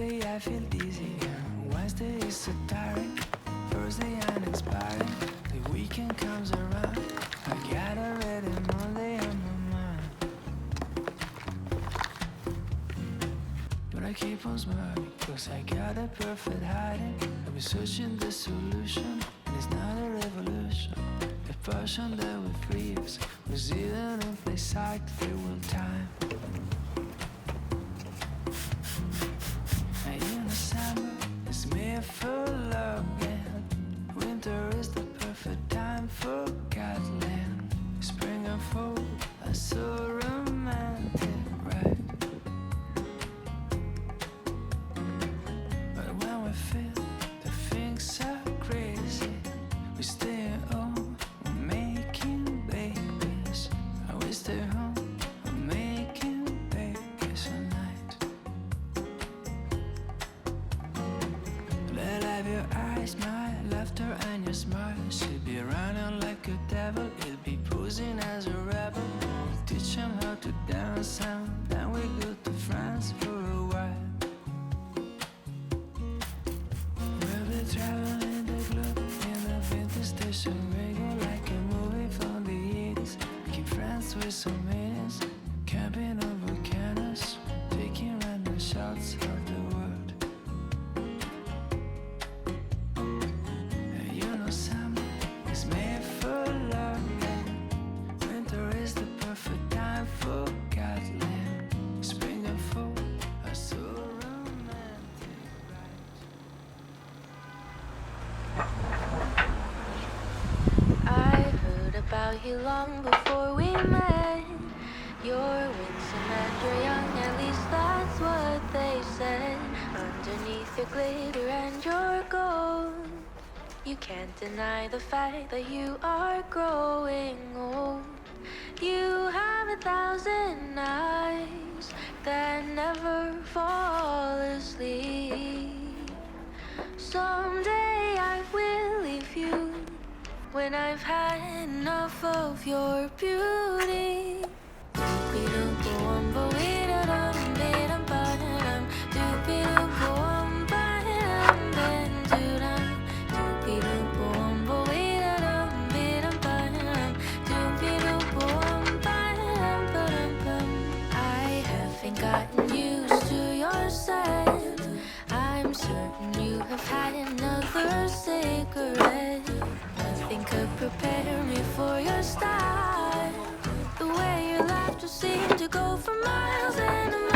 Tuesday I feel dizzy, Wednesday is so tiring, Thursday uninspiring, the weekend comes around, I got already Monday on my mind. But I keep on smiling, cause I got a perfect hiding. I've been searching the solution, and it's not a revolution. The passion that we freeze was even in place sight through time. And you know summer is made for love, and winter is the perfect time for Godland. Spring and fall are so romantic, right? But when we feel the things are crazy, we stay at home, we're making babies. And we stay home, we're making babies all night. Let have your eyes, my laughter and your smile. She'll be running like a devil, he'll be posing as a rebel. We'll teach him how to dance, and then we go to France for a while. We'll be traveling the globe in a vintage station wagon, like a movie from the 80s. Making friends with some meetings, camping on volcanoes, taking random shots of the world. And you know summer is made for love, and winter is the perfect time for Godland. Spring and fall are so romantic, right? I heard about you long before we met. You're winsome and you're young, at least that's what they said. Underneath your glitter and your gold, you can't deny the fact that you are growing old. You have 1,000 eyes that never fall asleep. Someday I will leave you when I've had enough of your beauty. Doopy-doop-boom-ba-wee-da-dum-be-dum-ba-da-dum. Doopy-doop-boom-ba-da-dum-ben-do-dum. Doopy-doop-boom-ba-wee-da-dum-be-dum-ba-da-dum. Doopy-doop-boom-ba-da-dum-ba-dum-bum. I haven't gotten used to your scent. I'm certain you have had another cigarette. Nothing could prepare me for your style. The way your laughter seemed to go for miles and miles.